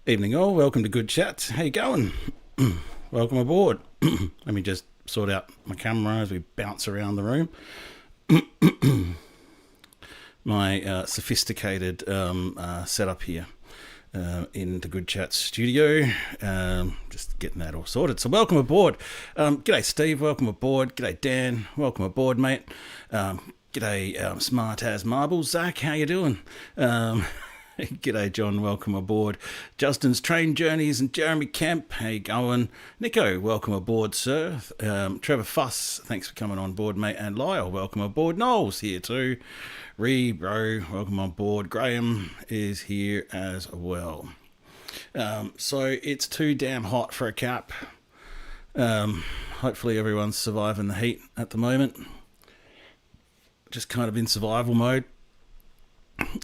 Evening all, welcome to Good Chats. How you going? Welcome aboard. Let me just sort out my camera as we bounce around the room. My sophisticated setup here in the Good Chats studio. Just getting that all sorted. So welcome aboard. G'day Steve, welcome aboard. G'day Dan, welcome aboard mate. G'day Smart as Marbles. Zach, how you doing? G'day John, welcome aboard. Justin's Train Journeys and Jeremy Kemp, how you going? Nico, welcome aboard sir. Trevor Fuss, thanks for coming on board mate. And Lyle, welcome aboard. Noel's here too. Bro, welcome on board. Graham is here as well. So it's too damn hot for a cap. Hopefully everyone's surviving the heat at the moment. Just kind of in survival mode.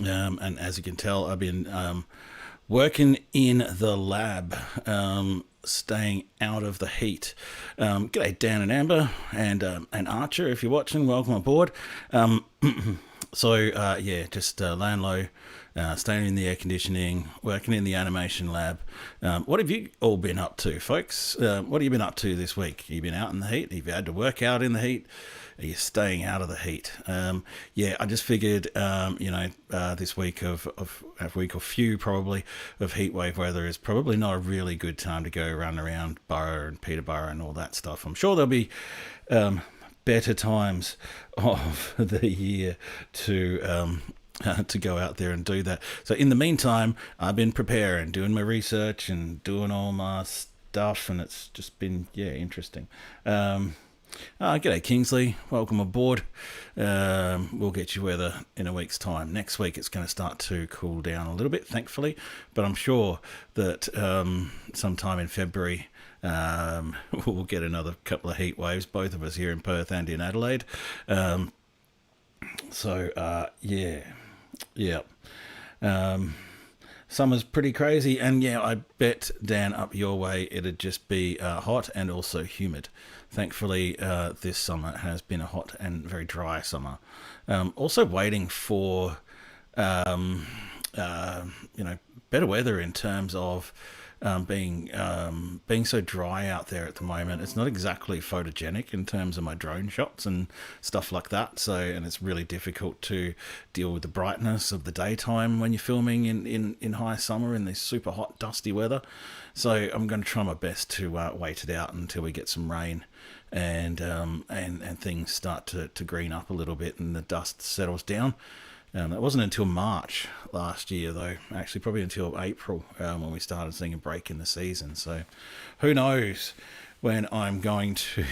And as you can tell, I've been working in the lab, staying out of the heat. G'day Dan and Amber and Archer, if you're watching, welcome aboard. Just laying low, staying in the air conditioning, working in the animation lab. What have you all been up to, folks? What have you been up to this week? Have you been out in the heat? Have you had to work out in the heat? Are you staying out of the heat? I just figured, this week of heat wave weather is probably not a really good time to go run around Burrow and Peterborough and all that stuff. I'm sure there'll be better times of the year to go out there and do that. So in the meantime, I've been preparing, doing my research and doing all my stuff, and it's just been interesting. G'day Kingsley, welcome aboard. We'll get you weather in a week's time. Next week it's going to start to cool down a little bit, thankfully, but I'm sure that sometime in February we'll get another couple of heat waves, both of us here in Perth and in Adelaide. Summer's pretty crazy, and I bet Dan up your way it'd just be hot and also humid. Thankfully, this summer has been a hot and very dry summer. Also waiting for better weather in terms of being so dry out there at the moment. It's not exactly photogenic in terms of my drone shots and stuff like that. And it's really difficult to deal with the brightness of the daytime when you're filming in high summer in this super hot, dusty weather. So I'm going to try my best to wait it out until we get some rain and things start to green up a little bit and the dust settles down. It wasn't until March last year, though, actually probably until April when we started seeing a break in the season. So who knows when I'm going to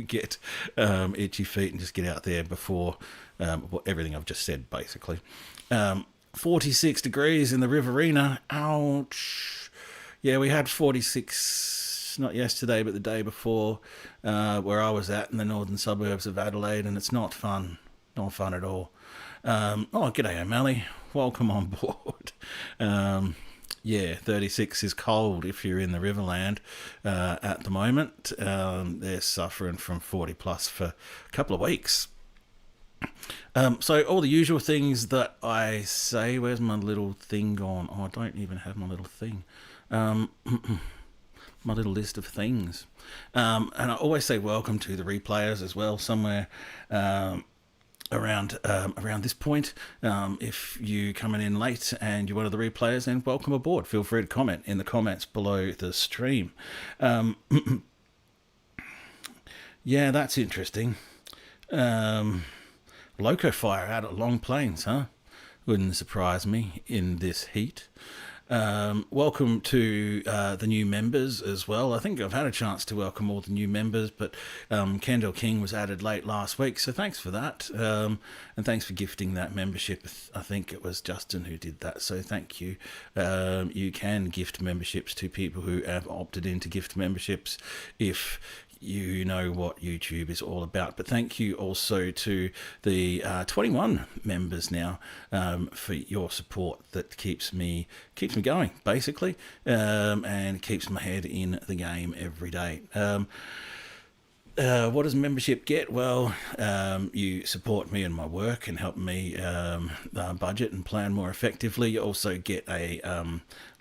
get itchy feet and just get out there before everything I've just said, basically. 46 degrees in the Riverina. Ouch. Yeah, we had 46, not yesterday, but the day before, where I was at in the northern suburbs of Adelaide, and it's not fun. Not fun at all. G'day O'Malley, welcome on board. 36 is cold if you're in the Riverland at the moment. They're suffering from 40 plus for a couple of weeks. So all the usual things that I say. Where's my little thing gone? I don't even have my little thing. My little list of things. And I always say welcome to the replayers as well, somewhere around this point. If you coming in late and you're one of the replayers, then welcome aboard. Feel free to comment in the comments below the stream. That's interesting. Loco fire out at Long Plains, huh? Wouldn't surprise me in this heat. Welcome to the new members as well. I think I've had a chance to welcome all the new members, but Kendall King was added late last week, so thanks for that. And thanks for gifting that membership. I think it was Justin who did that, so thank you. You can gift memberships to people who have opted in to gift memberships if you know what YouTube is all about. But thank you also to the 21 members now for your support. That keeps me going, basically, and keeps my head in the game every day. What does membership get? Well, you support me and my work and help me budget and plan more effectively. You also get a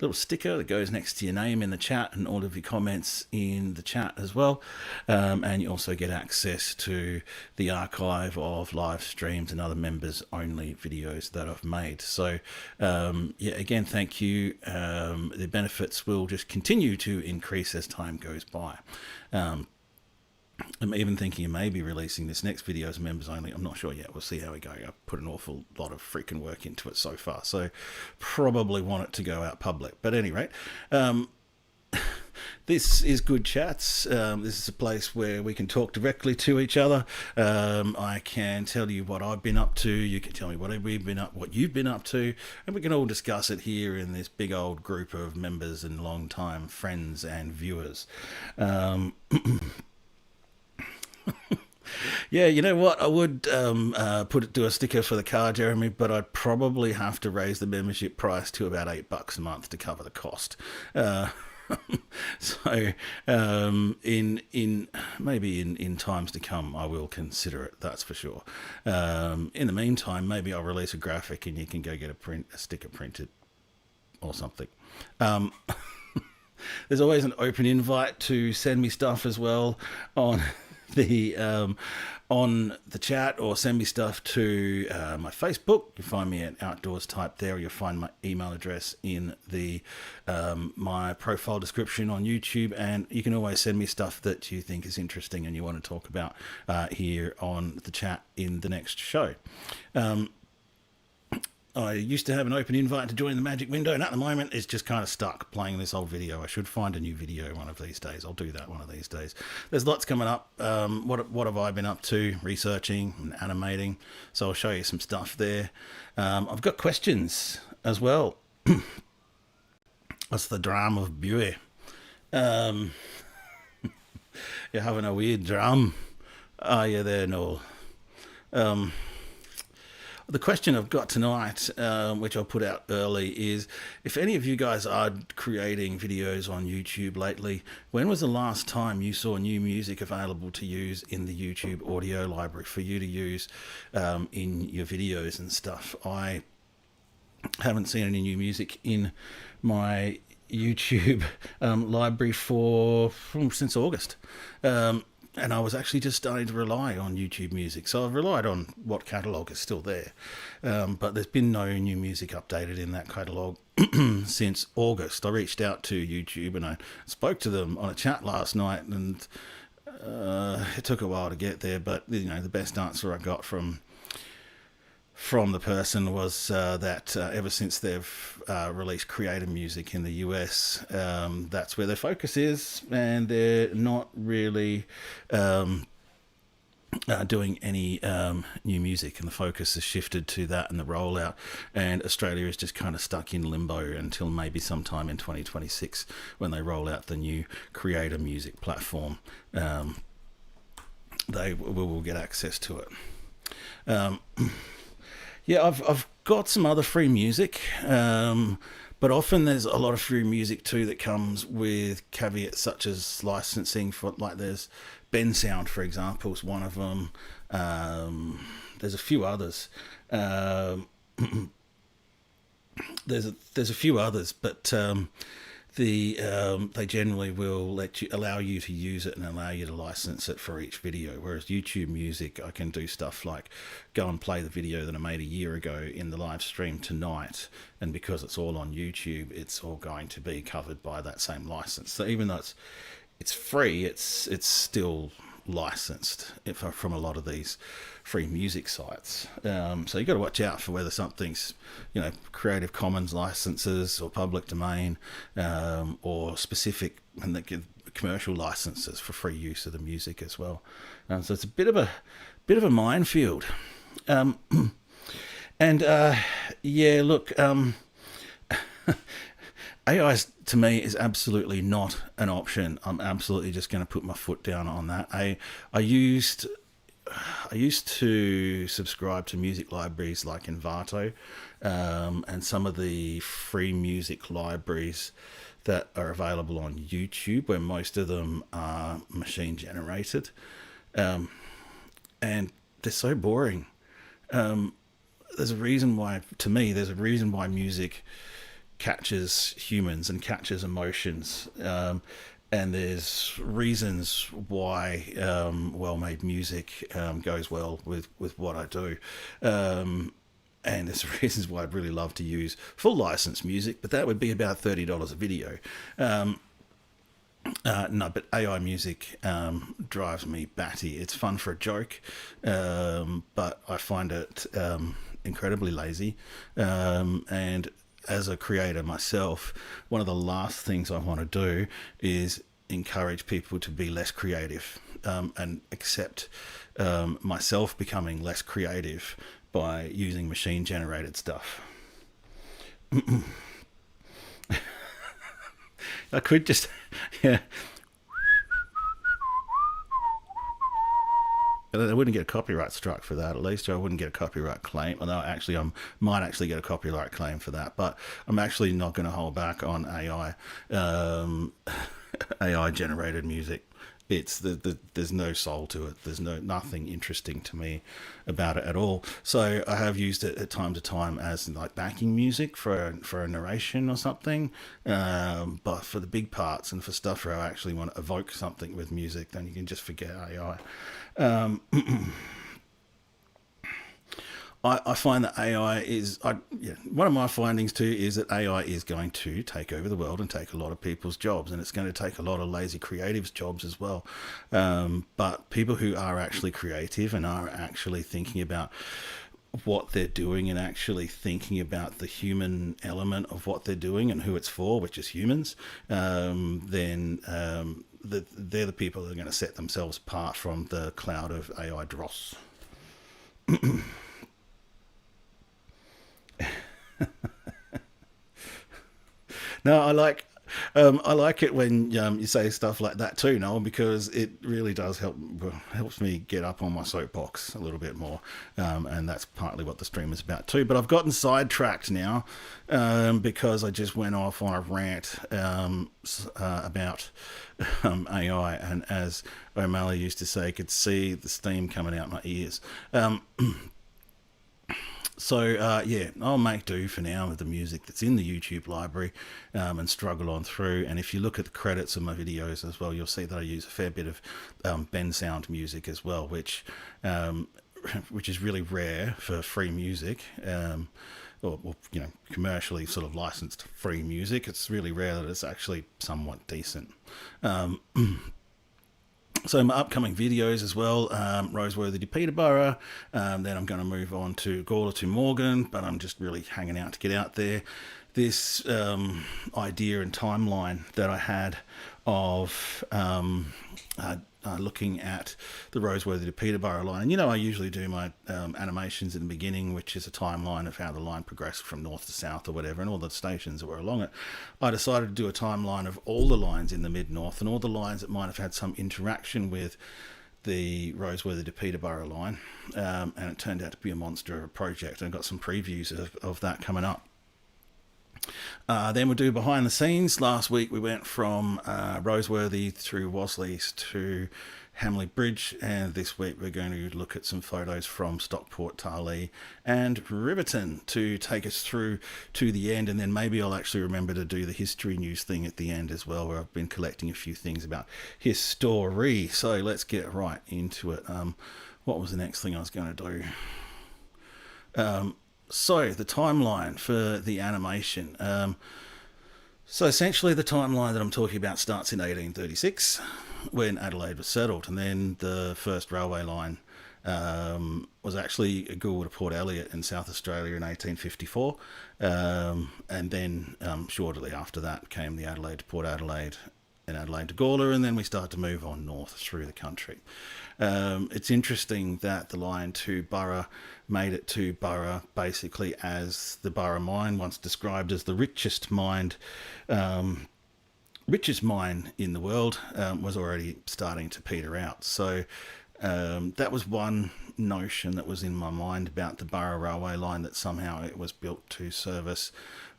little sticker that goes next to your name in the chat and all of your comments in the chat as well. And you also get access to the archive of live streams and other members only videos that I've made. So yeah, again, thank you. The benefits will just continue to increase as time goes by. I'm even thinking of maybe releasing this next video as members only. I'm not sure yet. We'll see how we go. I've put an awful lot of freaking work into it so far, so probably want it to go out public. But at any rate, this is Good Chats. This is a place where we can talk directly to each other. I can tell you what I've been up to. You can tell me what you've been up to, and we can all discuss it here in this big old group of members and long-time friends and viewers. Yeah, you know what? I would do a sticker for the car, Jeremy, but I'd probably have to raise the membership price to about $8 a month to cover the cost. So in times to come, I will consider it. That's for sure. In the meantime, maybe I'll release a graphic and you can go get a sticker printed or something. There's always an open invite to send me stuff as well on the chat, or send me stuff to my Facebook. You find me at Outdoors Type there, or you'll find my email address in the my profile description on YouTube, and you can always send me stuff that you think is interesting and you want to talk about here on the chat in the next show. I used to have an open invite to join the Magic Window, and at the moment it's just kind of stuck playing this old video. I should find a new video one of these days. I'll do that one of these days. There's lots coming up. What have I been up to? Researching and animating. So I'll show you some stuff there. I've got questions as well. What's the drama of Buey? You're having a weird drum. Are you there, Noel? The question I've got tonight, which I'll put out early, is if any of you guys are creating videos on YouTube lately, when was the last time you saw new music available to use in the YouTube audio library for you to use in your videos and stuff? I haven't seen any new music in my YouTube library since August. And I was actually just starting to rely on YouTube music. So I've relied on what catalogue is still there. But there's been no new music updated in that catalogue since August. I reached out to YouTube and I spoke to them on a chat last night, and it took a while to get there. But, you know, the best answer I got from the person was that ever since they've released creator music in the US, that's where their focus is, and they're not really doing any new music, and the focus has shifted to that and the rollout, and Australia is just kind of stuck in limbo until maybe sometime in 2026 when they roll out the new creator music platform. They will get access to it. Yeah, I've got some other free music, but often there's a lot of free music too that comes with caveats such as licensing for, like, there's Ben Sound, for example, is one of them. There's a few others. There's a few others, but they generally will allow you to use it and allow you to license it for each video. Whereas YouTube music, I can do stuff like go and play the video that I made a year ago in the live stream tonight, and because it's all on YouTube, it's all going to be covered by that same license. So even though it's free, it's still licensed from a lot of these free music sites. So you got to watch out for whether something's, you know, Creative Commons licenses or public domain, or specific and they give commercial licenses for free use of the music as well. So it's a bit of a minefield. Yeah, look, AI to me is absolutely not an option. I'm absolutely just going to put my foot down on that. I used to subscribe to music libraries like Envato, and some of the free music libraries that are available on YouTube, where most of them are machine generated. and they're so boring. There's a reason why, to me, there's a reason why music catches humans and catches emotions. And there's reasons why well-made music goes well with what I do. And there's reasons why I'd really love to use full license music, but that would be about $30 a video. No, but AI music drives me batty. It's fun for a joke, but I find it incredibly lazy. And as a creator myself, one of the last things I want to do is encourage people to be less creative and accept myself becoming less creative by using machine-generated stuff. I could just, yeah. I wouldn't get a copyright strike for that. At least I wouldn't get a copyright claim. Although actually, I might actually get a copyright claim for that. But I'm actually not going to hold back on AI, AI generated music. There's no soul to it. There's nothing interesting to me about it at all. So I have used it at time to time as like backing music for a narration or something. But for the big parts and for stuff where I actually want to evoke something with music, then you can just forget AI. I find that AI is, one of my findings too is that AI is going to take over the world and take a lot of people's jobs, and it's going to take a lot of lazy creatives' jobs as well. But people who are actually creative and are actually thinking about what they're doing and actually thinking about the human element of what they're doing and who it's for, which is humans, then they're the people that are going to set themselves apart from the cloud of AI dross. No, I like it when you say stuff like that too, Noel, because it really does helps me get up on my soapbox a little bit more, and that's partly what the stream is about too. But I've gotten sidetracked now because I just went off on a rant about AI, and as O'Malley used to say, could see the steam coming out my ears. So, I'll make do for now with the music that's in the YouTube library and struggle on through. And if you look at the credits of my videos as well, you'll see that I use a fair bit of Ben Sound music as well, which is really rare for free music. Or commercially sort of licensed free music. It's really rare that it's actually somewhat decent. So my upcoming videos as well, Roseworthy to Peterborough, then I'm going to move on to Gawler to Morgan, but I'm just really hanging out to get out there. This idea and timeline that I had of looking at the Roseworthy to Peterborough line. I usually do my animations in the beginning, which is a timeline of how the line progressed from north to south or whatever, and all the stations that were along it. I decided to do a timeline of all the lines in the mid-north and all the lines that might have had some interaction with the Roseworthy to Peterborough line, and it turned out to be a monster of a project. I've got some previews of that coming up. Then we'll do behind the scenes. Last week we went from Roseworthy through Wasleys to Hamley Bridge, and this week we're going to look at some photos from Stockport, Tarlee and Riverton to take us through to the end, and then maybe I'll actually remember to do the history news thing at the end as well, where I've been collecting a few things about his story. So let's get right into it. What was the next thing I was going to do? So the timeline for the animation. So essentially the timeline that I'm talking about starts in 1836 when Adelaide was settled, and then the first railway line was actually Gould to Port Elliot in South Australia in 1854, and then shortly after that came the Adelaide to Port Adelaide and Adelaide to Gawler, and then we start to move on north through the country. It's interesting that the line to Burra made it to Burra basically as the Burra mine, once described as the richest mine in the world, was already starting to peter out. So that was one notion that was in my mind about the Burra railway line, that somehow it was built to service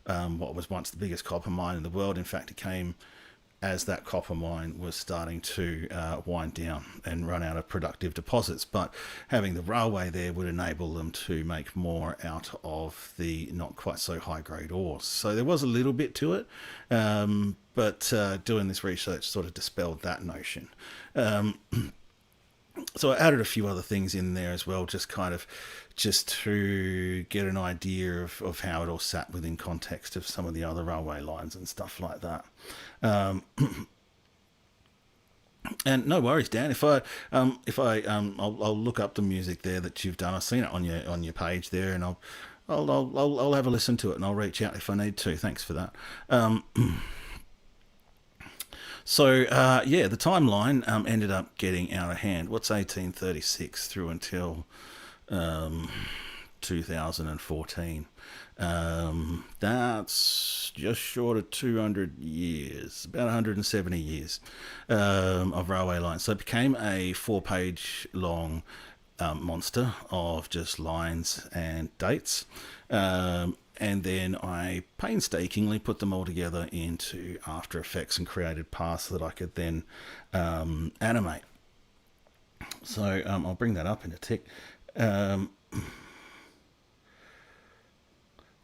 what was once the biggest copper mine in the world. In fact, it came as that copper mine was starting to wind down and run out of productive deposits. But having the railway there would enable them to make more out of the not quite so high grade ores. So there was a little bit to it, but doing this research sort of dispelled that notion. So I added a few other things in there as well, just to get an idea of how it all sat within context of some of the other railway lines and stuff like that. And no worries, Dan. I'll look up the music there that you've done. I've seen it on your page there, and I'll have a listen to it, and I'll reach out if I need to. Thanks for that. So, the timeline ended up getting out of hand. What's 1836 through until 2014? That's just short of 200 years, about 170 years of railway lines. So it became a 4-page long monster of just lines and dates. And then I painstakingly put them all together into After Effects and created paths that I could then animate. So I'll bring that up in a tick.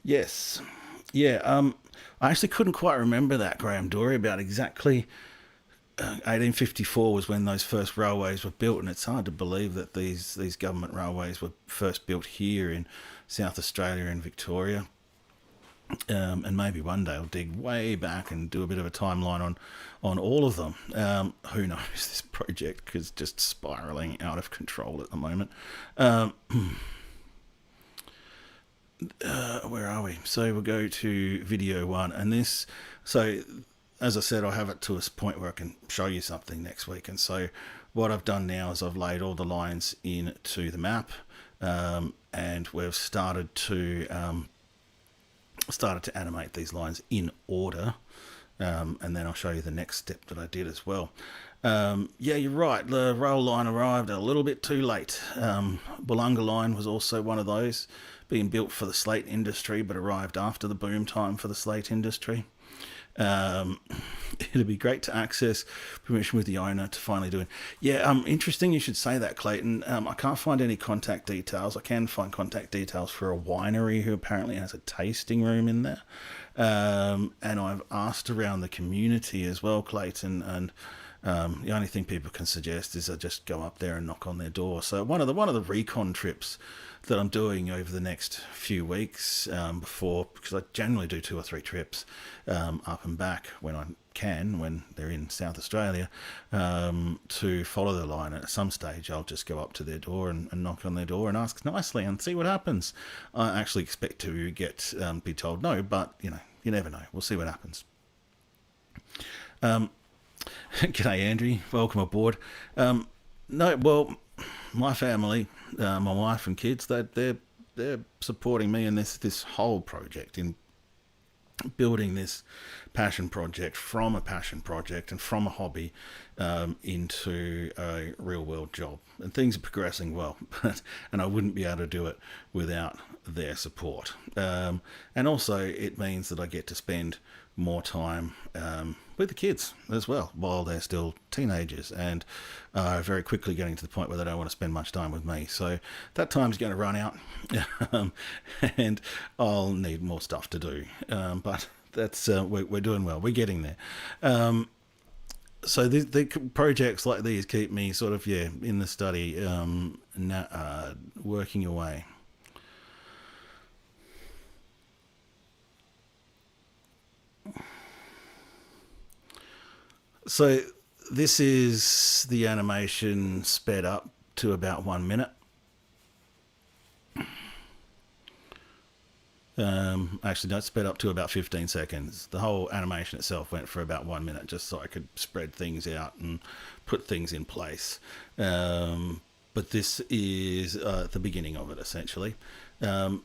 Yes. Yeah, I actually couldn't quite remember that, Graham Dory, about exactly 1854 was when those first railways were built, and it's hard to believe that these government railways were first built here in South Australia and Victoria. And maybe one day I'll dig way back and do a bit of a timeline on all of them. Who knows? This project is just spiraling out of control at the moment. Where are we? So we'll go to video 1, and this. So as I said, I'll have it to a point where I can show you something next week. And so what I've done now is I've laid all the lines into the map, and we've started to animate these lines in order, and then I'll show you the next step that I did as well. You're right, the rail line arrived a little bit too late. Wollonga line was also one of those, being built for the slate industry, but arrived after the boom time for the slate industry. It'd be great to access permission with the owner to finally do it. Interesting you should say that, Clayton. I can't find any contact details. I can find contact details for a winery who apparently has a tasting room in there. And I've asked around the community as well, Clayton, and the only thing people can suggest is I just go up there and knock on their door. So one of the recon trips that I'm doing over the next few weeks, because I generally do 2 or 3 trips up and back when I can, when they're in South Australia, to follow the line. At some stage I'll just go up to their door and knock on their door and ask nicely and see what happens. I actually expect to be told no, but you never know. We'll see what happens. G'day, Andrew. Welcome aboard. My family, my wife and kids, they're supporting me in this whole project, in building this passion project from a passion project and from a hobby into a real world job. And things are progressing well, and I wouldn't be able to do it without their support. And also it means that I get to spend more time with the kids as well while they're still teenagers and very quickly getting to the point where they don't want to spend much time with me. So that time's going to run out and I'll need more stuff to do. But that's we're doing well. We're getting there. So the projects like these keep me sort of, in the study, working away. So this is the animation sped up to about 1 minute. Actually, no, sped up to about 15 seconds. The whole animation itself went for about 1 minute, just so I could spread things out and put things in place. But this is the beginning of it, essentially. I'm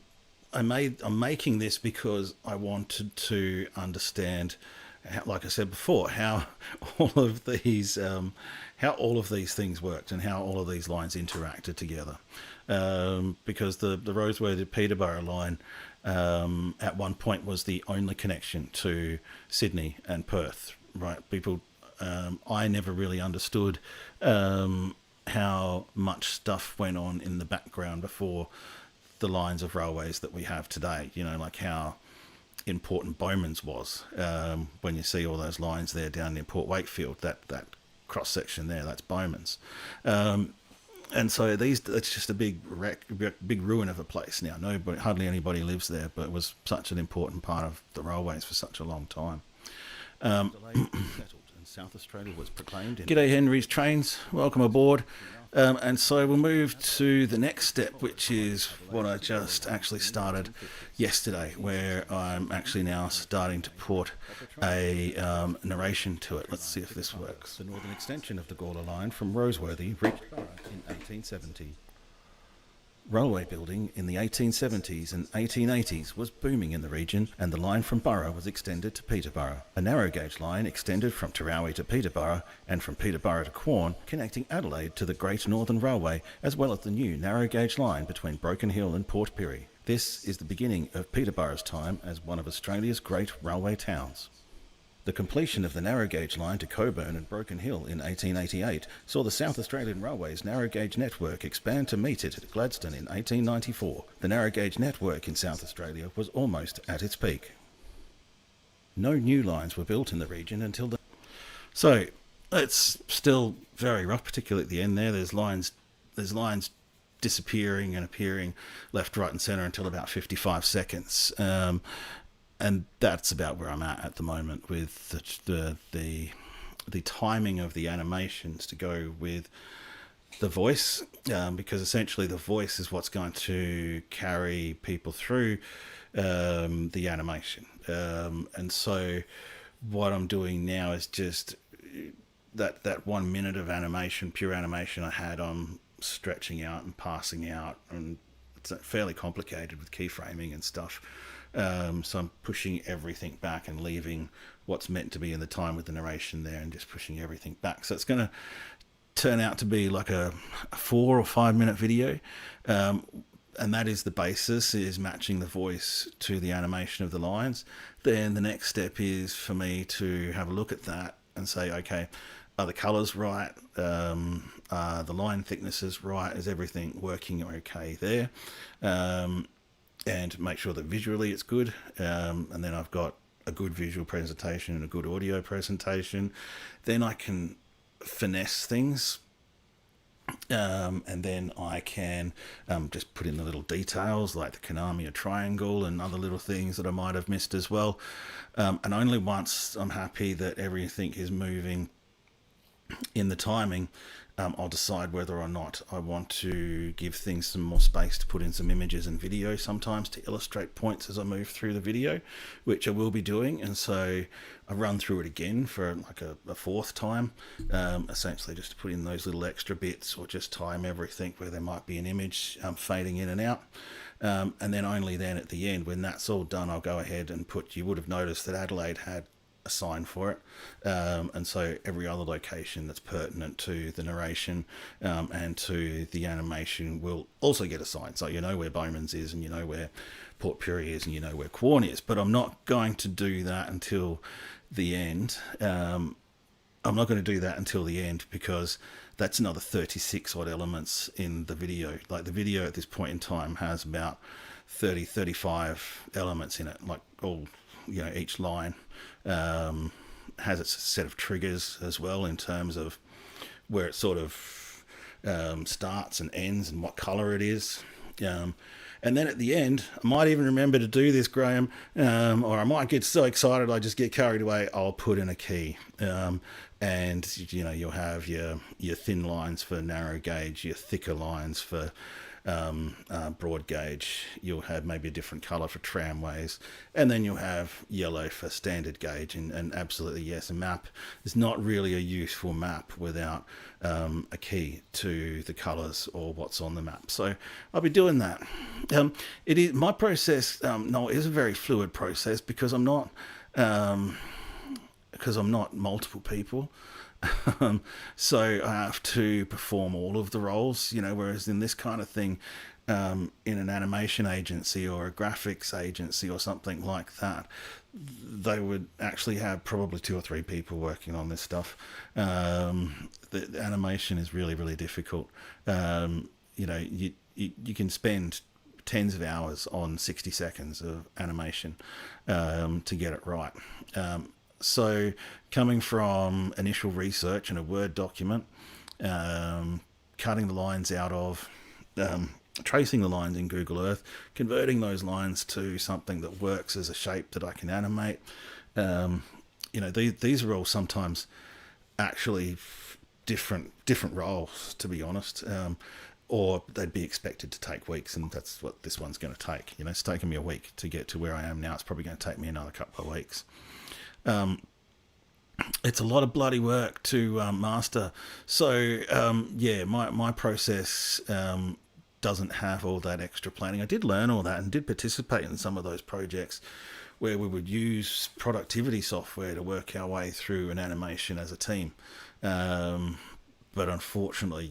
making this because I wanted to understand, like I said before, how all of these things worked and how all of these lines interacted together. Because the Roseworthy Peterborough line at one point was the only connection to Sydney and Perth right? People, I never really understood how much stuff went on in the background before the lines of railways that we have today. You know, like how important Bowman's was. When you see all those lines there down near Port Wakefield, that cross section there, that's Bowman's. And so it's just a big ruin of a place now. Hardly anybody lives there, but it was such an important part of the railways for such a long time. South Australia was proclaimed. G'day Henry's Trains, welcome aboard. And so we'll move to the next step, which is what I just actually started yesterday, where I'm actually now starting to put a narration to it. Let's see if this works. The northern extension of the Gawler line from Roseworthy reached Burra in 1870. Railway building in the 1870s and 1880s was booming in the region, and the line from Burra was extended to Peterborough. A narrow gauge line extended from Tarawi to Peterborough and from Peterborough to Quorn, connecting Adelaide to the Great Northern Railway, as well as the new narrow gauge line between Broken Hill and Port Pirie. This is the beginning of Peterborough's time as one of Australia's great railway towns. The completion of the narrow gauge line to Coburn and Broken Hill in 1888 saw the South Australian Railways narrow gauge network expand to meet it at Gladstone in 1894. The narrow gauge network in South Australia was almost at its peak. No new lines were built in the region until the... So, it's still very rough, particularly at the end there. There's lines disappearing and appearing left, right and centre until about 55 seconds. And that's about where I'm at the moment with the timing of the animations to go with the voice, because essentially the voice is what's going to carry people through the animation. And so what I'm doing now is just that 1 minute of animation, pure animation I had, I'm stretching out and passing out, and it's fairly complicated with keyframing and stuff. So I'm pushing everything back and leaving what's meant to be in the time with the narration there and just pushing everything back. So it's going to turn out to be like a 4 or 5 minute video. And that is the basis, is matching the voice to the animation of the lines. Then the next step is for me to have a look at that and say, okay, are the colours right? Are the line thicknesses right? Is everything working okay there? And make sure that visually it's good, and then I've got a good visual presentation and a good audio presentation. Then I can finesse things, and then I can just put in the little details like the Konami triangle and other little things that I might have missed as well. And only once I'm happy that everything is moving in the timing, I'll decide whether or not I want to give things some more space to put in some images and video sometimes to illustrate points as I move through the video, which I will be doing. And so I run through it again for like a fourth time, essentially just to put in those little extra bits or just time everything where there might be an image fading in and out. And then only then at the end, when that's all done, I'll go ahead and you would have noticed that Adelaide had a sign for it, and so every other location that's pertinent to the narration and to the animation will also get a sign. So you know where Bowman's is, and you know where Port Pirie is, and you know where Quorn is. But I'm not going to do that until the end. I'm not going to do that until the end because that's another 36 odd elements in the video. Like the video at this point in time has about 35 elements in it, like all, you know, each line has its set of triggers as well in terms of where it sort of starts and ends and what color it is. And then at the end, I might even remember to do this, Graham, or I might get so excited I just get carried away, I'll put in a key. And, you know, you'll have your thin lines for narrow gauge, your thicker lines for broad gauge. You'll have maybe a different colour for tramways, and then you'll have yellow for standard gauge. And absolutely, yes, a map is not really a useful map without a key to the colours or what's on the map. So I'll be doing that. It is my process. No, it is a very fluid process because I'm not multiple people. So I have to perform all of the roles, you know, whereas in this kind of thing, in an animation agency or a graphics agency or something like that, they would actually have probably 2 or 3 people working on this stuff. The animation is really, really difficult. You can spend tens of hours on 60 seconds of animation to get it right. So coming from initial research in a Word document, cutting the lines out of, tracing the lines in Google Earth, converting those lines to something that works as a shape that I can animate. These are all sometimes actually different roles, to be honest. Or they'd be expected to take weeks, and that's what this one's going to take. It's taken me a week to get to where I am now. It's probably going to take me another couple of weeks. It's a lot of bloody work to master. So, my process doesn't have all that extra planning. I did learn all that and did participate in some of those projects where we would use productivity software to work our way through an animation as a team. But unfortunately,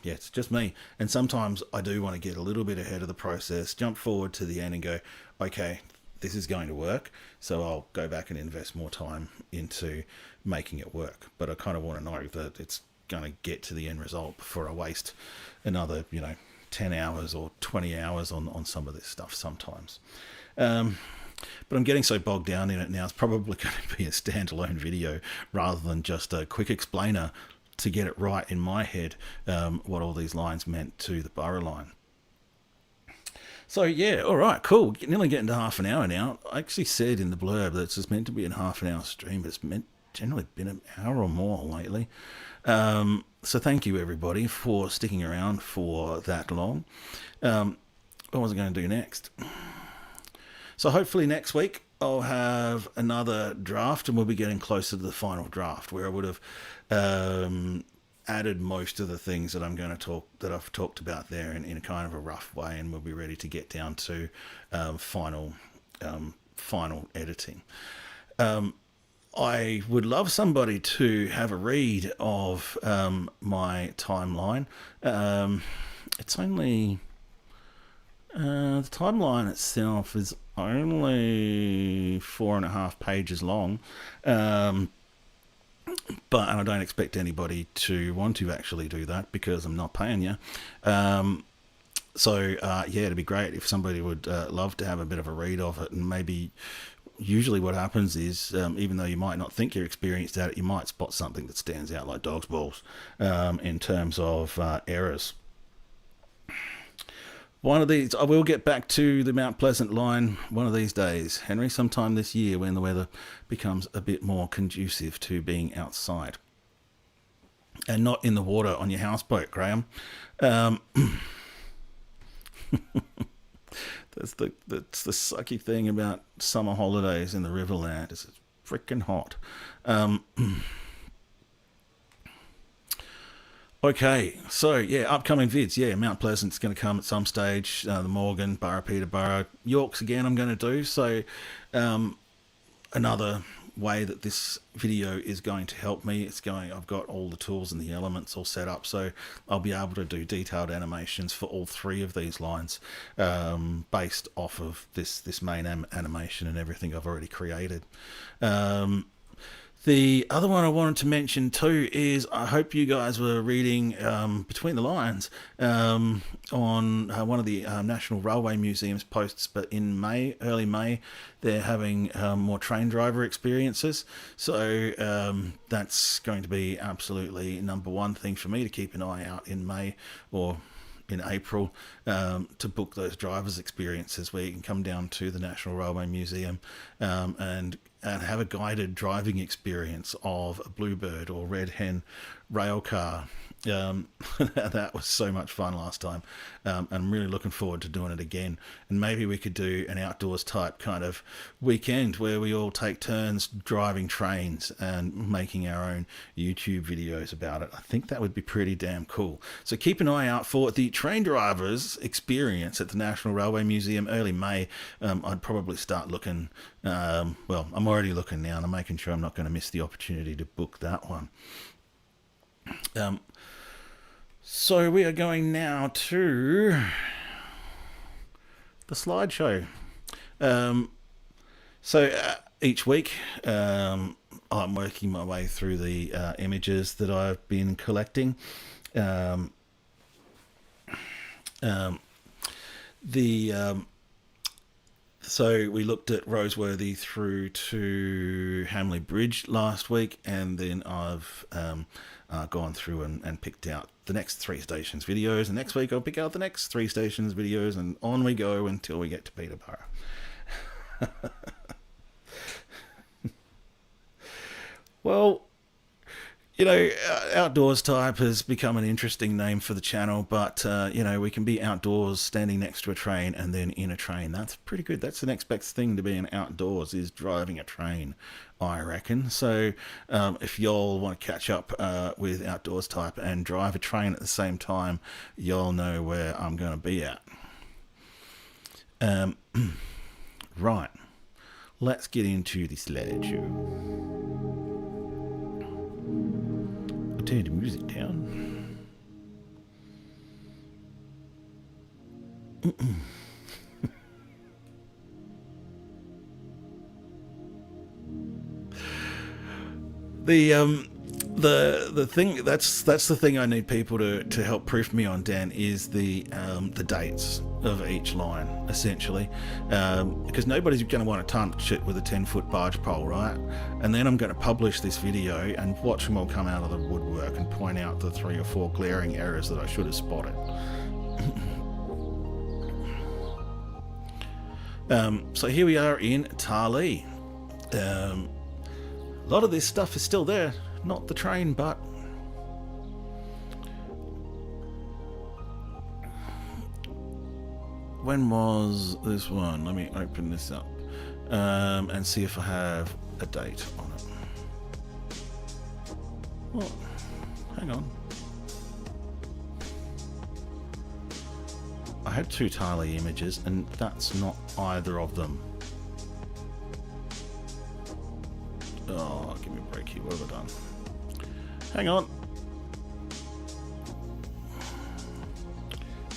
it's just me. And sometimes I do want to get a little bit ahead of the process, jump forward to the end and go, okay, this is going to work. So I'll go back and invest more time into making it work. But I kind of want to know that it's going to get to the end result before I waste another, 10 hours or 20 hours on some of this stuff sometimes. But I'm getting so bogged down in it now, it's probably going to be a standalone video rather than just a quick explainer to get it right in my head, what all these lines meant to the borough line. So yeah, all right, cool. Nearly getting to half an hour now. I actually said in the blurb that it's meant to be a half an hour stream, but it's generally been an hour or more lately. So thank you everybody for sticking around for that long. What was I going to do next? So hopefully next week I'll have another draft, and we'll be getting closer to the final draft, where I would have added most of the things that I've talked about there in a kind of a rough way, and we'll be ready to get down to final editing. I would love somebody to have a read of my timeline. It's only the timeline itself is only 4.5 pages long. But I don't expect anybody to want to actually do that because I'm not paying you. It'd be great if somebody would love to have a bit of a read of it. And maybe usually what happens is, even though you might not think you're experienced at it, you might spot something that stands out like dog's balls in terms of errors. One of these, I will get back to the Mount Pleasant line one of these days, Henry, sometime this year when the weather becomes a bit more conducive to being outside. And not in the water on your houseboat, Graham. That's the sucky thing about summer holidays in the Riverland, is it's freaking hot. Okay, so upcoming vids. Mount Pleasant's going to come at some stage. The Morgan, Peterborough, York's again I'm going to do. So another way that this video is going to help me, I've got all the tools and the elements all set up, so I'll be able to do detailed animations for all 3 of these lines based off of this main animation and everything I've already created. The other one I wanted to mention too is I hope you guys were reading between the lines on one of the National Railway Museum's posts, but in early May, they're having more train driver experiences. So that's going to be absolutely number one thing for me to keep an eye out in May or in April to book those drivers experiences where you can come down to the National Railway Museum and have a guided driving experience of a Bluebird or Red Hen rail car. That was so much fun last time. I'm really looking forward to doing it again. And maybe we could do an outdoors type kind of weekend where we all take turns driving trains and making our own YouTube videos about it. I think that would be pretty damn cool. So keep an eye out for the train drivers experience at the National Railway Museum early May. I'd probably start looking, I'm already looking now, and I'm making sure I'm not going to miss the opportunity to book that one. So we are going now to the slideshow. So each week, I'm working my way through the images that I've been collecting. So we looked at Roseworthy through to Hamley Bridge last week, and then I've gone through and picked out the next 3 stations videos, and next week I'll pick out the next 3 stations videos, and on we go until we get to Peterborough. Well, you know, outdoors type has become an interesting name for the channel, but, you know, we can be outdoors standing next to a train and then in a train. That's pretty good. That's the next best thing to being outdoors, is driving a train, I reckon. So if y'all want to catch up with outdoors type and drive a train at the same time, y'all know where I'm going to be at. Right. Let's get into the slideshow. Turn the music down. The thing that's the thing I need people to help proof me on, Dan, is the dates of each line, essentially, because nobody's going to want to touch it with a 10-foot barge pole, right? And then I'm going to publish this video and watch them all come out of the woodwork and point out the 3 or 4 glaring errors that I should have spotted. So here we are in Tarlee. A lot of this stuff is still there, not the train, but when was this one? Let me open this up and see if I have a date on it. Oh, hang on. I had 2 Tarlee images, and that's not either of them. Oh, give me a break here. What have I done? Hang on.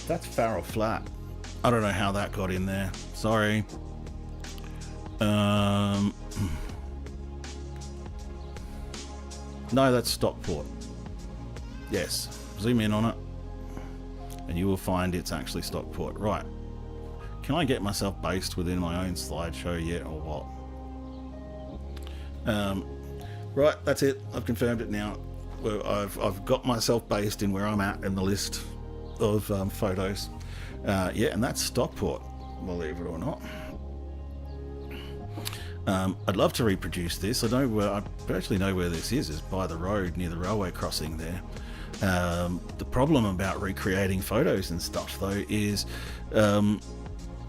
That's Farrell Flat. I don't know how that got in there. Sorry. No, that's Stockport. Yes. Zoom in on it, and you will find it's actually Stockport. Right. Can I get myself based within my own slideshow yet, or what? Right, that's it. I've confirmed it now. Well, I've got myself based in where I'm at in the list of photos. Yeah, and that's Stockport, believe it or not. I'd love to reproduce this. I actually know where this is. It's by the road near the railway crossing there. The problem about recreating photos and stuff, though, is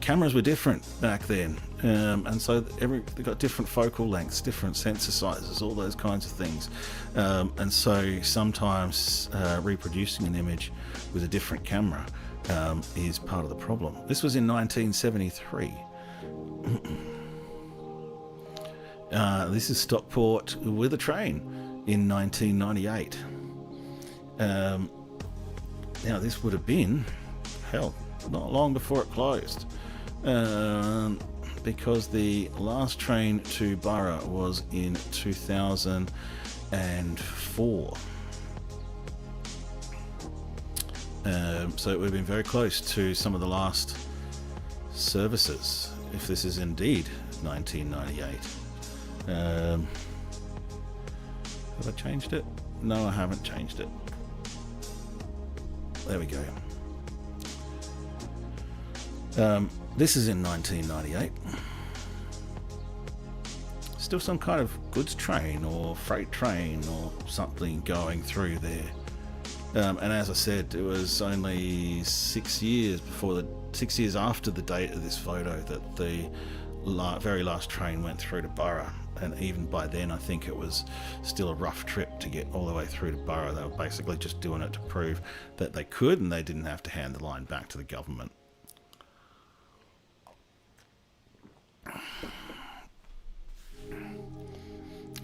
cameras were different back then, and so they got different focal lengths, different sensor sizes, all those kinds of things, and so sometimes reproducing an image with a different camera is part of the problem. This was in 1973. This is Stockport with a train in 1998. Now this would have been, hell, not long before it closed, because the last train to Borough was in 2004. So it would have been very close to some of the last services, if this is indeed 1998. Have I changed it? No, I haven't changed it. There we go. This is in 1998. Still some kind of goods train or freight train or something going through there. And as I said, it was only 6 years after the date of this photo that the very last train went through to Borough. And even by then, I think it was still a rough trip to get all the way through to Borough. They were basically just doing it to prove that they could, and they didn't have to hand the line back to the government.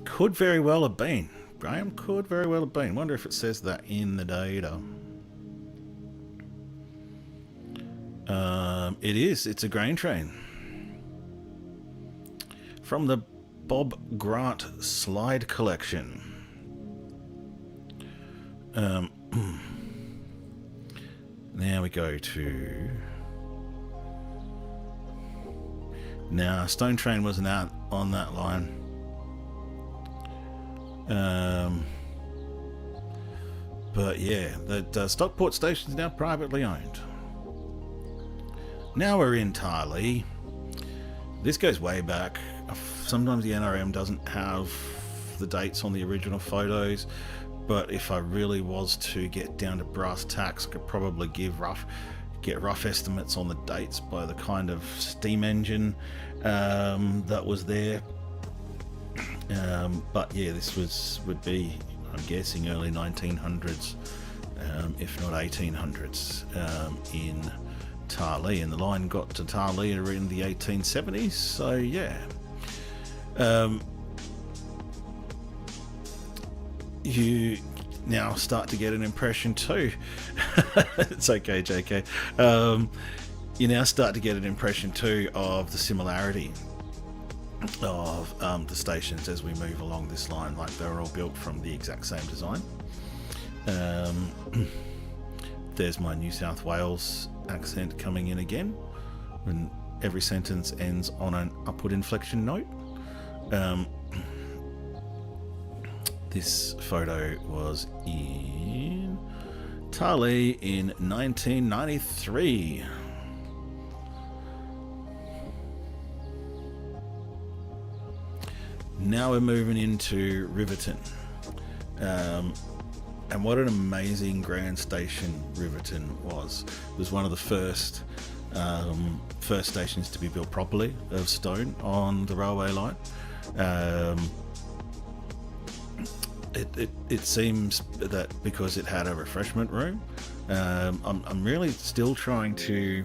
Could very well have been. Graham, could very well have been. Wonder if it says that in the data. It is. It's a grain train. From the Bob Grant Slide Collection. Now we go to... Now, Stone Train wasn't out on that line. But yeah, the Stockport station is now privately owned. Now we're in Tarlee. This goes way back. Sometimes the NRM doesn't have the dates on the original photos, but if I really was to get down to brass tacks, I could probably get rough estimates on the dates by the kind of steam engine that was there. But yeah, this would be, I'm guessing, early 1900s, if not 1800s, in Tarlee, and the line got to Tarlee in the 1870s. So yeah, you now start to get an impression too. It's okay, JK. You now start to get an impression too of the similarity of the stations as we move along this line. Like, they're all built from the exact same design. There's my New South Wales accent coming in again when every sentence ends on an upward inflection note. This photo was in Tarlee in 1993. Now we're moving into Riverton. And what an amazing grand station Riverton was. It was one of the first stations to be built properly of stone on the railway line. It seems that because it had a refreshment room, I'm really still trying to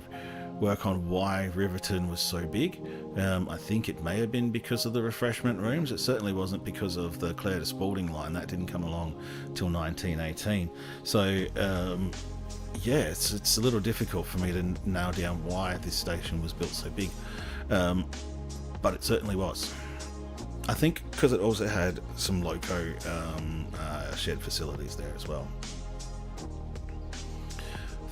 work on why Riverton was so big. I think it may have been because of the refreshment rooms. It certainly wasn't because of the Clare to Spalding line. That didn't come along till 1918. So yeah, it's a little difficult for me to nail down why this station was built so big, but it certainly was. I think because it also had some loco shed facilities there as well.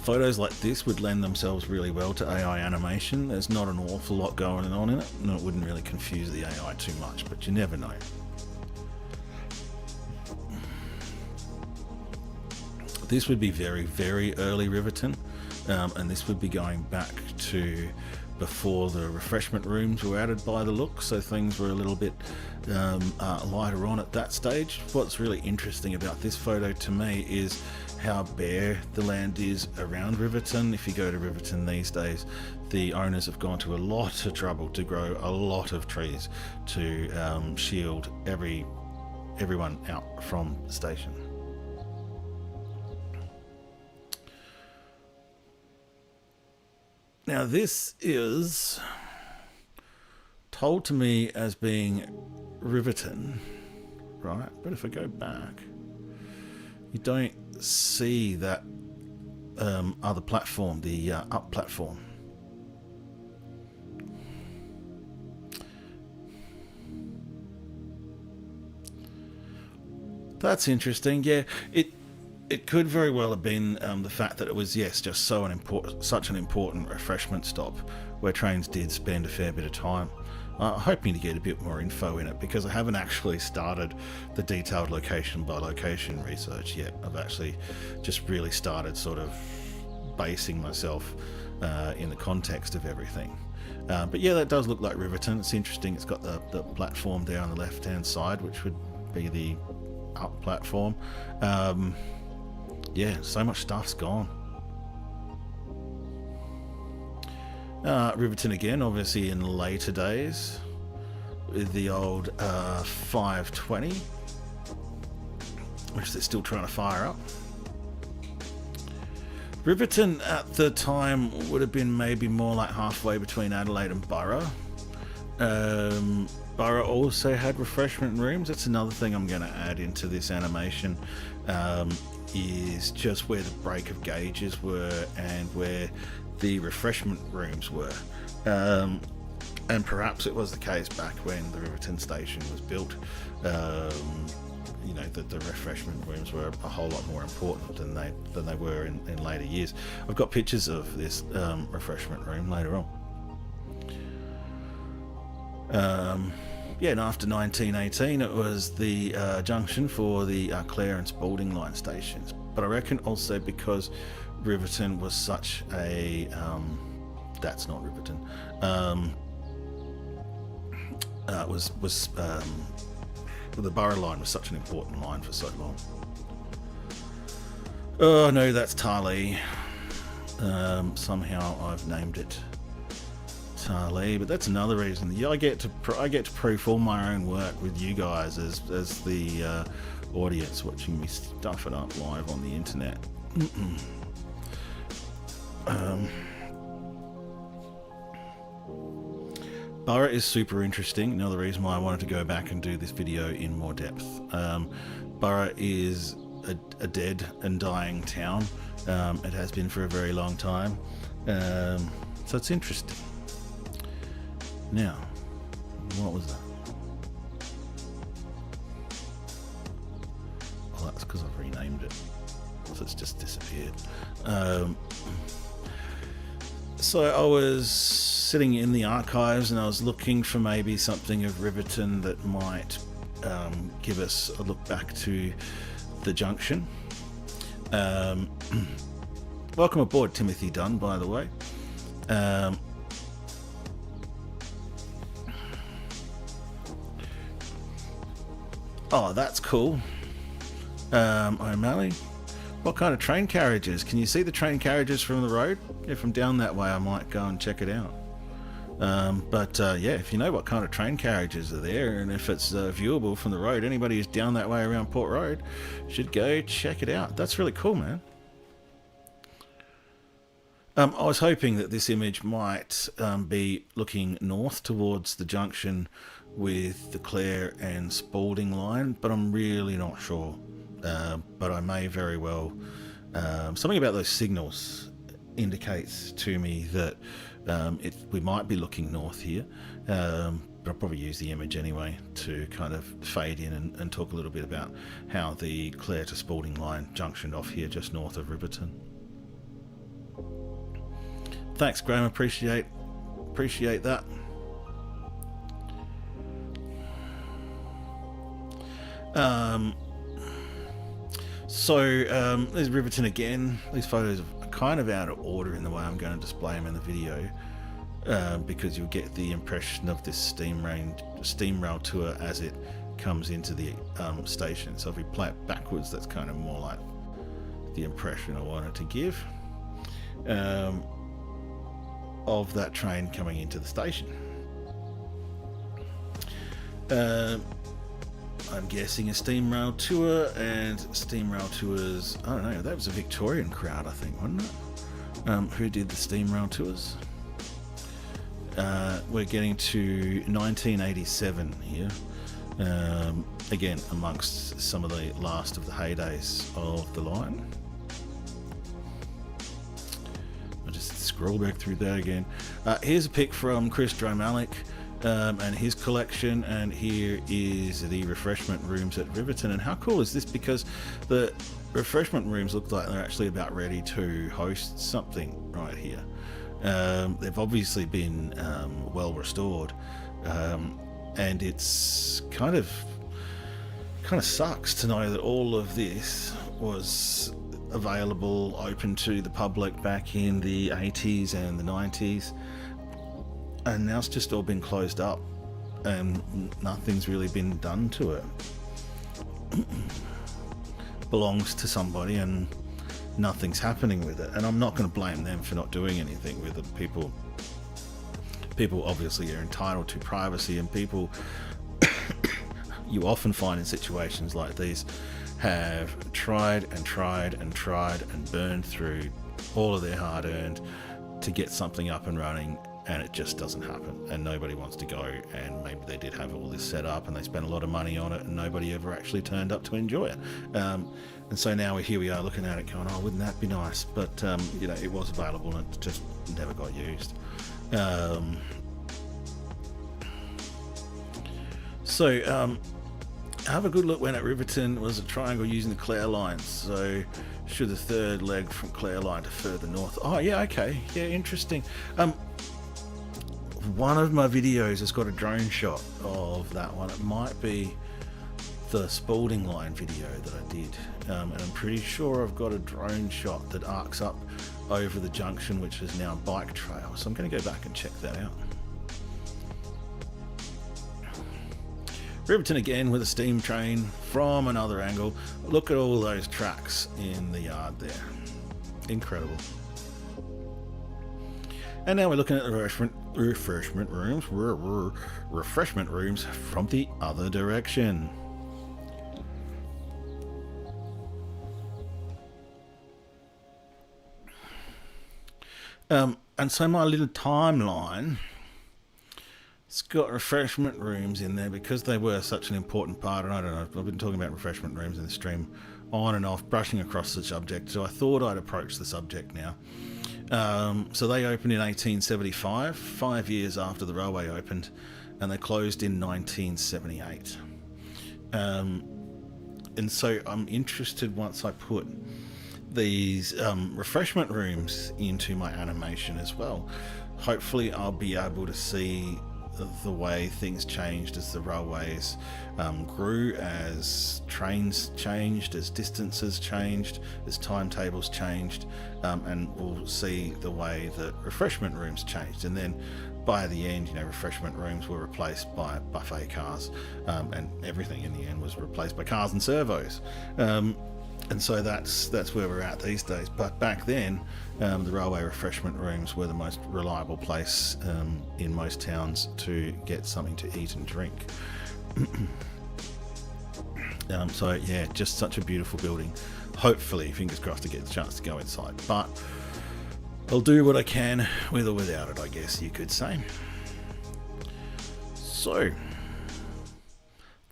Photos like this would lend themselves really well to AI animation. There's not an awful lot going on in it, and it wouldn't really confuse the AI too much, but you never know. This would be very, very early Riverton, and this would be going back to before the refreshment rooms were added by the look, so things were a little bit lighter on at that stage. What's really interesting about this photo to me is how bare the land is around Riverton. If you go to Riverton these days, the owners have gone to a lot of trouble to grow a lot of trees to shield everyone out from the station. Now this is told to me as being Riverton, right? But if I go back, you don't see that other platform, the up platform. That's interesting. Yeah, it could very well have been the fact that it was, yes, just such an important refreshment stop where trains did spend a fair bit of time. Hoping to get a bit more info in it, because I haven't actually started the detailed location by location research yet. I've actually just really started sort of basing myself in the context of everything. But yeah, that does look like Riverton. It's interesting. It's got the platform there on the left hand side, which would be the up platform. Yeah, so much stuff's gone. Riverton again, obviously in later days, with the old 520, which they're still trying to fire up. Riverton at the time would have been maybe more like halfway between Adelaide and Borough. Borough also had refreshment rooms. That's another thing I'm going to add into this animation, is just where the break of gauges were and where the refreshment rooms were. And perhaps it was the case back when the Riverton station was built. You know, that the refreshment rooms were a whole lot more important than they were in later years. I've got pictures of this refreshment room later on. Yeah, and after 1918 it was the junction for the Clare and Spalding line stations. But I reckon also because Riverton was such a... that's not Riverton. The Borough line was such an important line for so long. Oh no, that's Tarlee. Somehow I've named it Tarlee, but that's another reason. Yeah, I get to proof all my own work with you guys as the audience watching me stuff it up live on the internet. Borough is super interesting. Another reason why I wanted to go back and do this video in more depth. Borough is a dead and dying town. It has been for a very long time. So it's interesting. Now, what was that? Well, that's because I've renamed it. So it's just disappeared. So I was sitting in the archives and I was looking for maybe something of Riverton that might give us a look back to the junction. Welcome aboard, Timothy Dunn, by the way. Oh, that's cool. O'Malley. What kind of train carriages? Can you see the train carriages from the road? If I'm down that way, I might go and check it out. Yeah, if you know what kind of train carriages are there and if it's viewable from the road, anybody who's down that way around Port Road should go check it out. That's really cool, man. I was hoping that this image might be looking north towards the junction with the Clare and Spalding line, but I'm really not sure. But I may very well... something about those signals indicates to me that we might be looking north here, but I'll probably use the image anyway to kind of fade in and talk a little bit about how the Clare to Spalding line junctioned off here just north of Riverton. Thanks, Graham. Appreciate that. There's Riverton again. These photos are kind of out of order in the way I'm going to display them in the video, because you'll get the impression of this steam rail tour as it comes into the station. So if we play it backwards, that's kind of more like the impression I wanted to give of that train coming into the station. I'm guessing a steam rail tour, and steam rail tours, I don't know, that was a Victorian crowd, I think, wasn't it? Who did the steam rail tours? We're getting to 1987 here. Again, amongst some of the last of the heydays of the line. I'll just scroll back through that again. Here's a pic from Chris Dromalik and his collection, and here is the refreshment rooms at Riverton. And how cool is this? Because the refreshment rooms look like they're actually about ready to host something right here. They've obviously been well restored, and it's kind of sucks to know that all of this was available, open to the public back in the 80s and the 90s, and now it's just all been closed up and nothing's really been done to it. Belongs to somebody and nothing's happening with it, and I'm not going to blame them for not doing anything with it. People obviously are entitled to privacy, and people you often find in situations like these have tried and burned through all of their hard-earned to get something up and running, and it just doesn't happen, and nobody wants to go. And maybe they did have all this set up and they spent a lot of money on it, and nobody ever actually turned up to enjoy it. And so now here we are looking at it going, oh, wouldn't that be nice? But it was available and it just never got used. Have a good look when at Riverton was a triangle using the Clare line. So should the third leg from Clare line to further north. Oh yeah, okay, yeah, interesting. One of my videos has got a drone shot of that one. It might be the Spalding line video that I did, and I'm pretty sure I've got a drone shot that arcs up over the junction, which is now a bike trail. So I'm going to go back and check that out. Riverton again with a steam train from another angle. Look at all those tracks in the yard there. Incredible. And now we're looking at the refreshment rooms from the other direction. And so my little timeline, it's got refreshment rooms in there because they were such an important part. And I don't know, I've been talking about refreshment rooms in the stream on and off, brushing across the subject. So I thought I'd approach the subject now. So they opened in 1875, 5 years after the railway opened, and they closed in 1978. And so I'm interested, once I put these refreshment rooms into my animation as well, hopefully I'll be able to see the way things changed as the railways grew, as trains changed, as distances changed, as timetables changed, and we'll see the way that refreshment rooms changed. And then by the end, refreshment rooms were replaced by buffet cars, and everything in the end was replaced by cars and servos. And so that's where we're at these days. But back then, the railway refreshment rooms were the most reliable place in most towns to get something to eat and drink. So yeah, just such a beautiful building. Hopefully, fingers crossed, to get the chance to go inside. But I'll do what I can with or without it, I guess you could say. So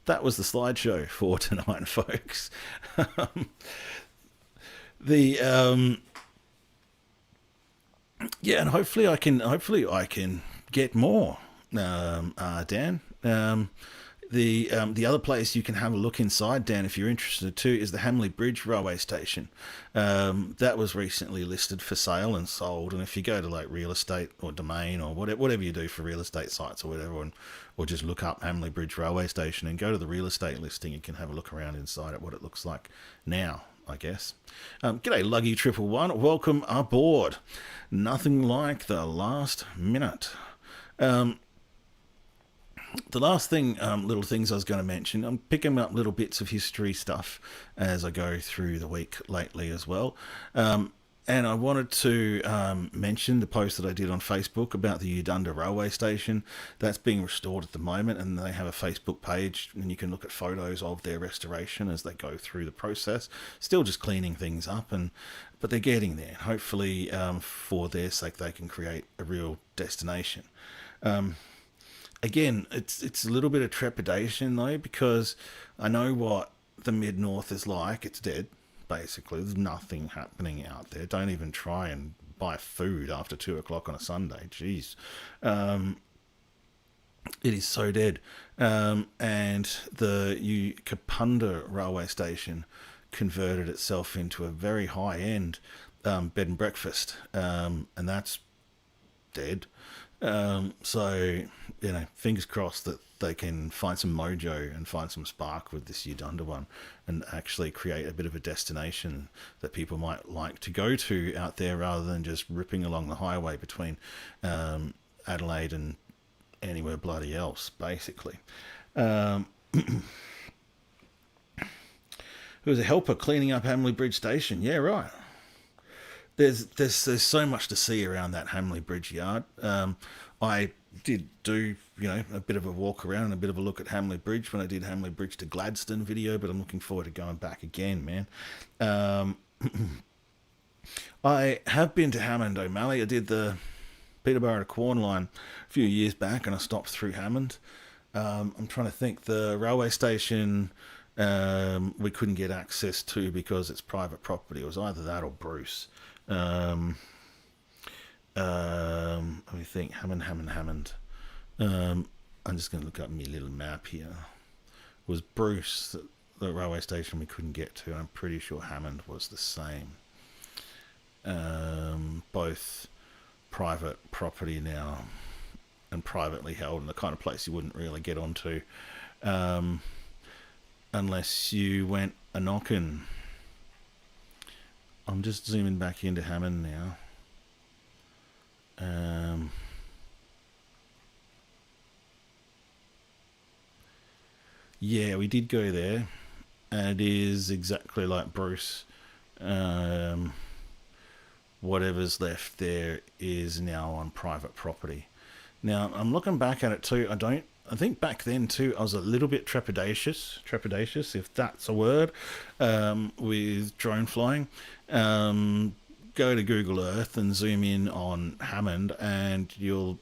that was the slideshow for tonight, folks. And hopefully I can get more, Dan. The other place you can have a look inside, Dan, if you're interested too, is the Hamley Bridge railway station. That was recently listed for sale and sold. And if you go to like real estate or domain or whatever you do for real estate sites or whatever, or just look up Hamley Bridge railway station and go to the real estate listing, you can have a look around inside at what it looks like now, I guess. G'day, Luggy111. Welcome aboard. Nothing like the last minute. The last thing, little things I was going to mention, I'm picking up little bits of history stuff as I go through the week lately as well. And I wanted to mention the post that I did on Facebook about the Udunda railway station. That's being restored at the moment, and they have a Facebook page, and you can look at photos of their restoration as they go through the process. Still just cleaning things up, but they're getting there. Hopefully, for their sake, they can create a real destination. Again, it's a little bit of trepidation though, because I know what the mid-north is like. It's dead, basically. There's nothing happening out there. Don't even try and buy food after 2 o'clock on a Sunday. Jeez. It is so dead. And the Kapunda railway station converted itself into a very high-end bed and breakfast, and that's dead. So, fingers crossed that they can find some mojo and find some spark with this Udunda one and actually create a bit of a destination that people might like to go to out there, rather than just ripping along the highway between Adelaide and anywhere bloody else, basically. Who was a helper cleaning up Hamley Bridge Station? Yeah, right. There's so much to see around that Hamley Bridge yard. I did do, a bit of a walk around and a bit of a look at Hamley Bridge when I did Hamley Bridge to Gladstone video, but I'm looking forward to going back again, man. I have been to Hammond O'Malley. I did the Peterborough to Cornline a few years back, and I stopped through Hammond. I'm trying to think. The railway station we couldn't get access to because it's private property. It was either that or Bruce. Let me think. Hammond. I'm just going to look up my little map here. It was Bruce, the railway station we couldn't get to. I'm pretty sure Hammond was the same. Both private property now and privately held, and the kind of place you wouldn't really get onto unless you went a knockin'. I'm just zooming back into Hammond now. Yeah, we did go there, and it is exactly like Bruce. Whatever's left there is now on private property. Now, I'm looking back at it too. I think back then too, I was a little bit trepidatious, if that's a word, with drone flying. Go to Google Earth and zoom in on Hammond, and you'll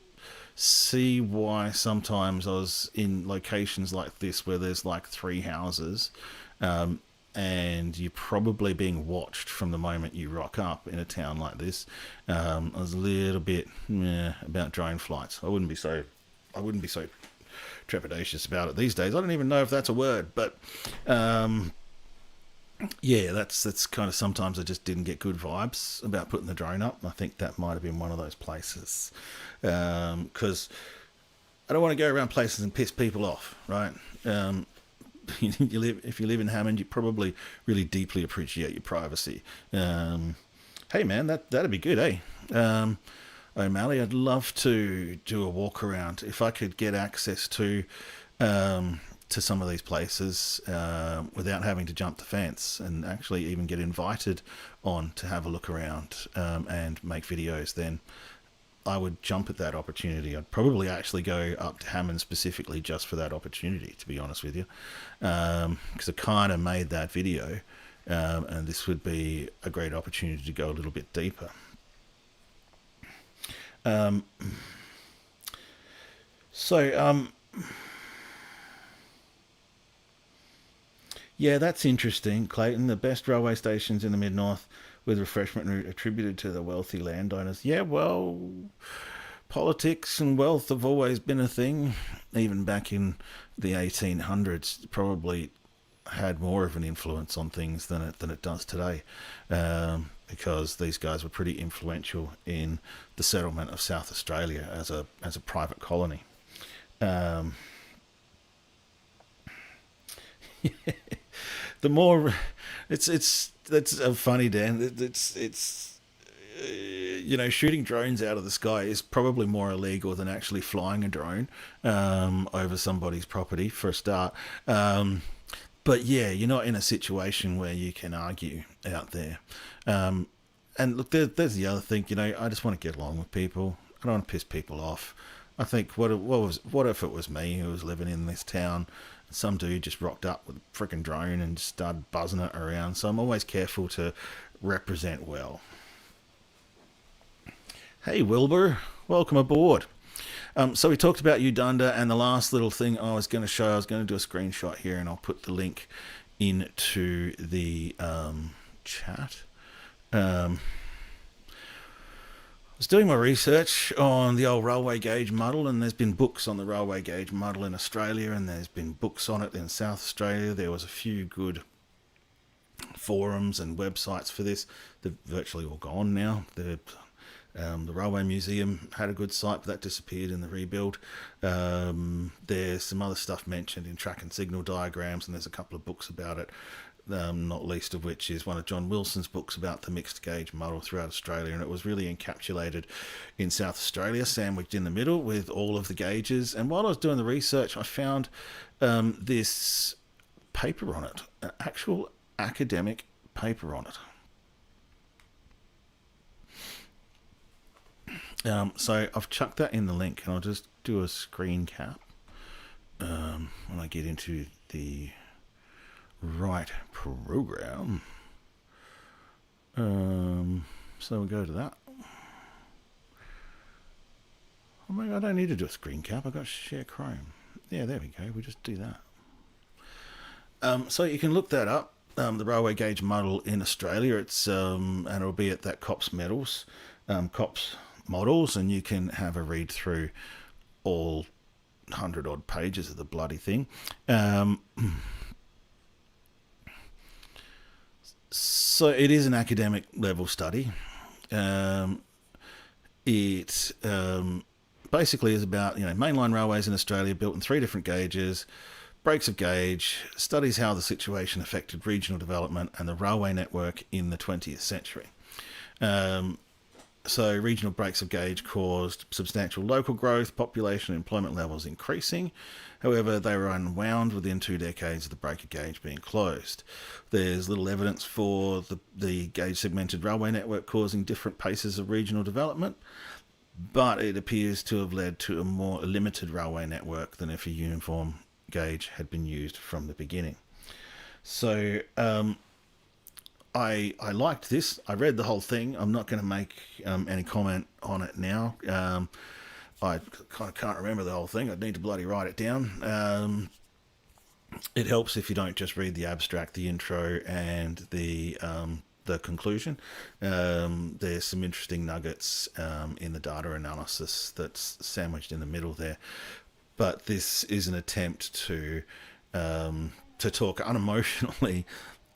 see why sometimes I was in locations like this where there's like 3 houses, and you're probably being watched from the moment you rock up in a town like this. I was a little bit about drone flights. I wouldn't be so trepidatious about it these days. I don't even know if that's a word, but yeah, that's kind of, sometimes I just didn't get good vibes about putting the drone up. I think that might have been one of those places, because I don't want to go around places and piss people off, right? If you live in Hammond, you probably really deeply appreciate your privacy. Hey man, that'd be good, eh? O'Malley, I'd love to do a walk around if I could get access to some of these places without having to jump the fence, and actually even get invited on to have a look around and make videos. Then I would jump at that opportunity. I'd probably actually go up to Hammond specifically just for that opportunity, to be honest with you, because I kind of made that video, and this would be a great opportunity to go a little bit deeper. Yeah, that's interesting, Clayton. The best railway stations in the mid-north with refreshment route attributed to the wealthy landowners. Yeah, well, politics and wealth have always been a thing. Even back in the 1800s, probably had more of an influence on things than it does today, because these guys were pretty influential in the settlement of South Australia as a private colony. The more it's funny, Dan. It's shooting drones out of the sky is probably more illegal than actually flying a drone over somebody's property, for a start. But yeah, you're not in a situation where you can argue out there. And look, there's the other thing. I just want to get along with people. I don't want to piss people off. I think what if it was me who was living in this town? Some dude just rocked up with a freaking drone and just started buzzing it around. So I'm always careful to represent well. Hey Wilbur, welcome aboard. So we talked about Uganda, and the last little thing I was going to show, I was going to do a screenshot here, and I'll put the link into the chat. I was doing my research on the old railway gauge muddle, and there's been books on the railway gauge muddle in Australia, and there's been books on it in South Australia. There was a few good forums and websites for this. They're virtually all gone now. The Railway Museum had a good site, but that disappeared in the rebuild. There's some other stuff mentioned in track and signal diagrams, and there's a couple of books about it. Not least of which is one of John Wilson's books about the mixed gauge model throughout Australia, and it was really encapsulated in South Australia, sandwiched in the middle with all of the gauges. And while I was doing the research, I found this paper on it, an actual academic paper on it. So I've chucked that in the link, and I'll just do a screen cap when I get into the right program. So we'll go to that. Oh my God, I don't need to do a screen cap. I've got share Chrome. Yeah, there we go. We just do that. So you can look that up. The railway gauge model in Australia. It's and it'll be at that COPS medals, COPS models, and you can have a read through all 100 odd pages of the bloody thing. So it is an academic level study. It basically is about mainline railways in Australia built in 3 different gauges. Breaks of gauge, studies how the situation affected regional development and the railway network in the 20th century. So regional breaks of gauge caused substantial local growth, population and employment levels increasing. However, they were unwound within 2 decades of the break of gauge being closed. There's little evidence for the gauge segmented railway network causing different paces of regional development, but it appears to have led to a more limited railway network than if a uniform gauge had been used from the beginning. So I liked this. I read the whole thing. I'm not going to make any comment on it now. I kind of can't remember the whole thing. I'd need to bloody write it down. It helps if you don't just read the abstract, the intro, and the conclusion. There's some interesting nuggets in the data analysis that's sandwiched in the middle there. But this is an attempt to talk unemotionally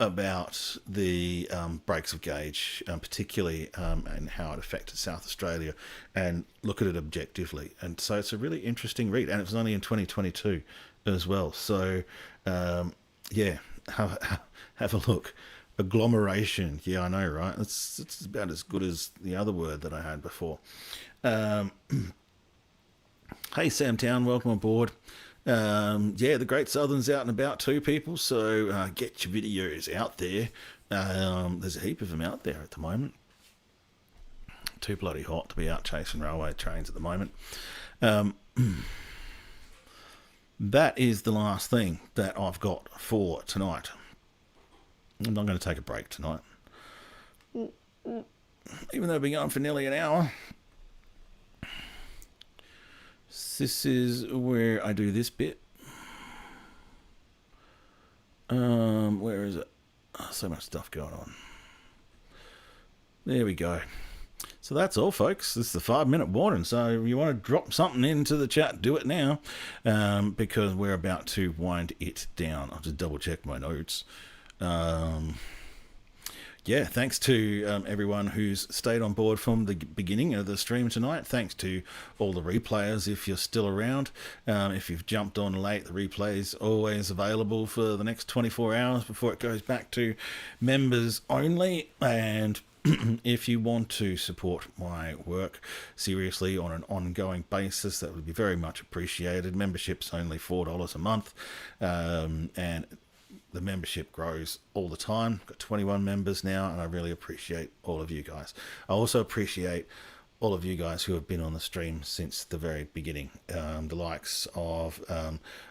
about the breaks of gauge, particularly, and how it affected South Australia, and look at it objectively. And so it's a really interesting read, and it was only in 2022 as well. So, yeah, have a look. Agglomeration, yeah, I know, right? It's about as good as the other word that I had before. Hey, Sam Town, welcome aboard. Yeah, the Great Southern's out and about too, people, so get your videos out there. There's a heap of them out there at the moment. Too bloody hot to be out chasing railway trains at the moment. That is the last thing that I've got for tonight. I'm not going to take a break tonight. Even though I've been going for nearly an hour. This is where I do this bit. Where is it? Oh, so much stuff going on. There we go. So that's all, folks. This is the 5-minute warning. So if you want to drop something into the chat, do it now, because we're about to wind it down. I'll just double check my notes. Yeah, thanks to everyone who's stayed on board from the beginning of the stream tonight. Thanks to all the replayers if you're still around. If you've jumped on late, the replay is always available for the next 24 hours before it goes back to members only. And if you want to support my work seriously on an ongoing basis, that would be very much appreciated. Membership's only $4 a month, and the membership grows all the time. Got 21 members now, and I really appreciate all of you guys. I also appreciate all of you guys who have been on the stream since the very beginning. The likes of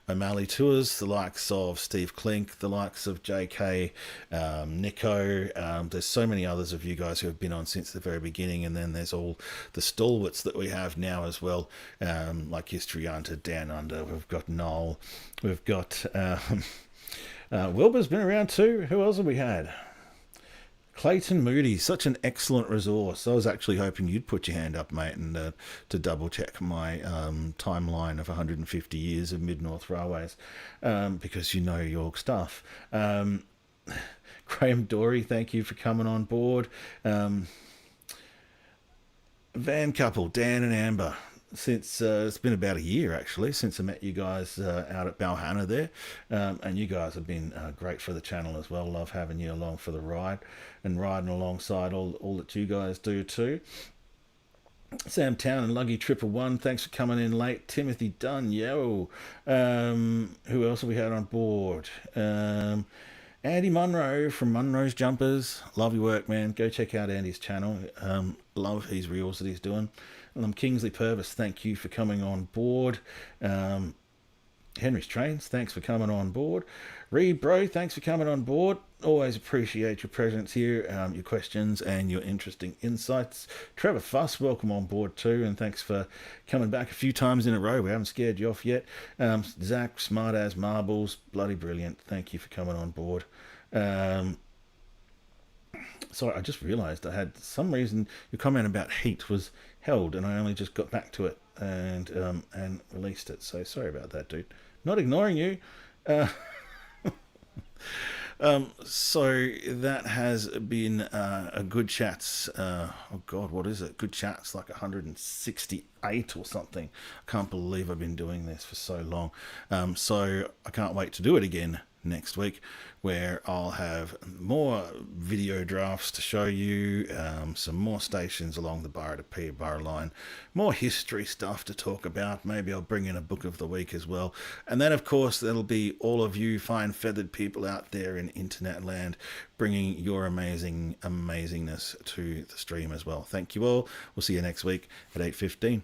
O'Malley Tours, the likes of Steve Klink, the likes of JK, Nico. There's so many others of you guys who have been on since the very beginning, and then there's all the stalwarts that we have now as well, like History Hunter, Dan Under. We've got Noel. We've got... Wilbur's been around too. Who else have we had? Clayton Moody, such an excellent resource. I was actually hoping you'd put your hand up, mate, and to double check my timeline of 150 years of Mid-North Railways, because you know your stuff. Graham Dory, thank you for coming on board. Van Couple, Dan and Amber. Since it's been about a year actually since I met you guys out at Balhanna there, and you guys have been great for the channel as well. Love having you along for the ride and riding alongside all that you guys do too. Sam Town and Luggy 111, thanks for coming in late. Timothy Dunn, yo. Who else have we had on board? Andy Munro from Munro's Jumpers. Love your work, man. Go check out Andy's channel. Love his reels that he's doing. And Kingsley Purvis, thank you for coming on board. Henry's Trains, thanks for coming on board. Reed, bro, thanks for coming on board. Always appreciate your presence here, your questions, and your interesting insights. Trevor Fuss, welcome on board too, and thanks for coming back a few times in a row. We haven't scared you off yet. Zach, smart as marbles, bloody brilliant. Thank you for coming on board. Um, Sorry, I just realised I had some reason your comment about heat was held, and I only just got back to it and released it. So sorry about that, dude. Not ignoring you. Uh, so that has been a good chats. Oh God, what is it? Good chats, like 168 or something. I can't believe I've been doing this for so long. So I can't wait to do it again next week, where I'll have more video drafts to show you, some more stations along the Barra to Peterborough line, more history stuff to talk about. Maybe I'll bring in a book of the week as well. And then, of course, there'll be all of you fine feathered people out there in internet land bringing your amazingness to the stream as well. Thank you all. We'll see you next week at 8:15.